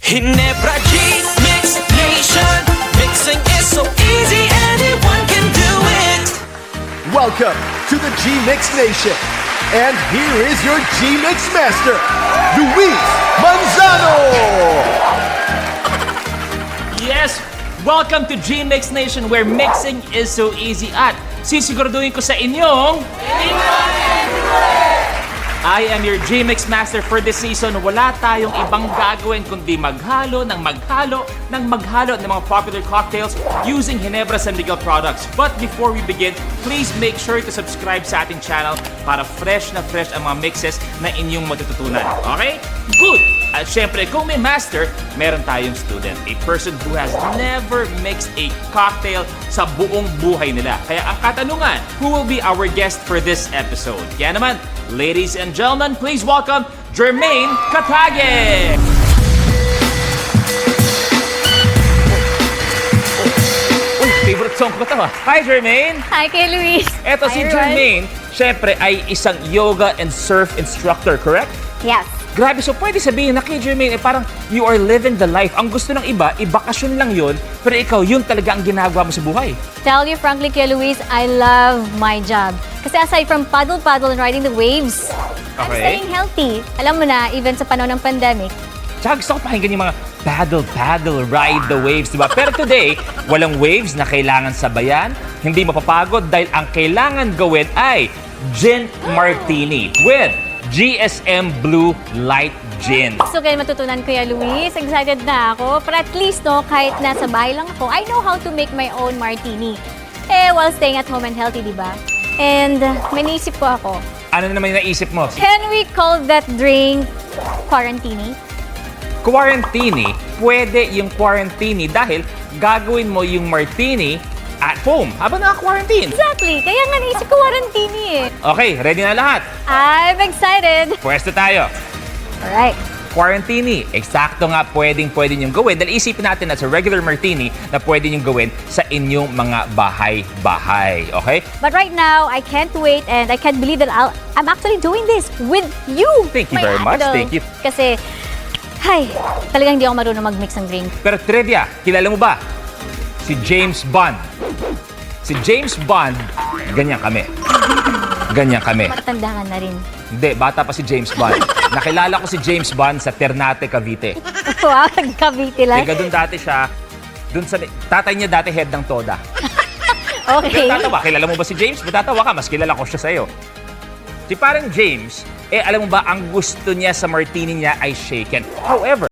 Ginebra G Mix Nation. Mixing is so easy, anyone can do it. Welcome to the G-Mix Nation. And here is your G-Mix master, Luis Manzano! Yes! Welcome to G-Mix Nation where mixing is so easy at sisiguraduhin ko sa inyong I am your G-Mix Master for this season. Wala tayong ibang gagawin kundi maghalo ng mga popular cocktails using Ginebra San Miguel products. But before we begin, please make sure to subscribe sa ating channel para fresh na fresh ang mga mixes na inyong matututunan. Okay? Good! At syempre, kung may master, meron tayong student. A person who has never mixed a cocktail sa buong buhay nila. Kaya ang katanungan, who will be our guest for this episode? Kaya naman, ladies and gentlemen, please welcome Jermaine Katage! Favorite song ko to ha. Hi Jermaine! Hi kay Luis. Eto si Hi, everyone. Jermaine, syempre ay isang yoga and surf instructor, correct? Yes. Grabe, so pwede sabihin na kay Jermaine, parang you are living the life. Ang gusto ng iba, ibakasyon lang yun, pero ikaw, yun talaga ang ginagawa mo sa buhay. Tell you frankly kay Luis, I love my job. Kasi aside from paddle and riding the waves, I'm Okay. staying healthy. Alam mo na, even sa panahon ng pandemic. Tsaka gusto ko pakinggan yung mga paddle, ride the waves, diba? Pero today, walang waves na kailangan sabayan, hindi mapapagod dahil ang kailangan gawin ay Gin Martini with GSM Blue Light Gin. So kaya matutunan ko ya Luis, excited na ako. Pero at least no, kahit nasa bahay lang ako, I know how to make my own martini. While staying at home and healthy, di ba? And may naisip ko ako, Ano naman yung naisip mo? can we call that drink quarantini? Quarantini, pwede yung quarantini dahil gagawin mo yung martini at home habang naka-quarantine. Exactly, kaya nga naisip ko quarantini eh. Okay, ready na lahat? I'm excited. Pwesto tayo. Alright. Quarantini, eksakto nga pwede niyong gawin dahil isipin natin na sa regular martini na pwede niyong gawin sa inyong mga bahay-bahay. Okay? But right now, I can't wait and I can't believe that I'm actually doing this with you. Thank you my very much. idol. Thank you. Kasi, talagang hindi ako marunong mag-mix ng drink. Pero trivia, kilala mo ba? Si James Bond. Si James Bond, ganyan kami. Ganyan kami. Matanda ka na rin. Hindi, bata pa si James Bond. Nakilala ko si James Bond sa Ternate, Cavite. Wow, Cavite lang. Tiga doon dati siya. Doon sa tatay niya dati head ng Toda. Okay. Tatawa, kilala mo ba si James? Matatawa ka, mas kilala ko siya sa'yo. Si parang James, alam mo ba, ang gusto niya sa martini niya ay shaken. However,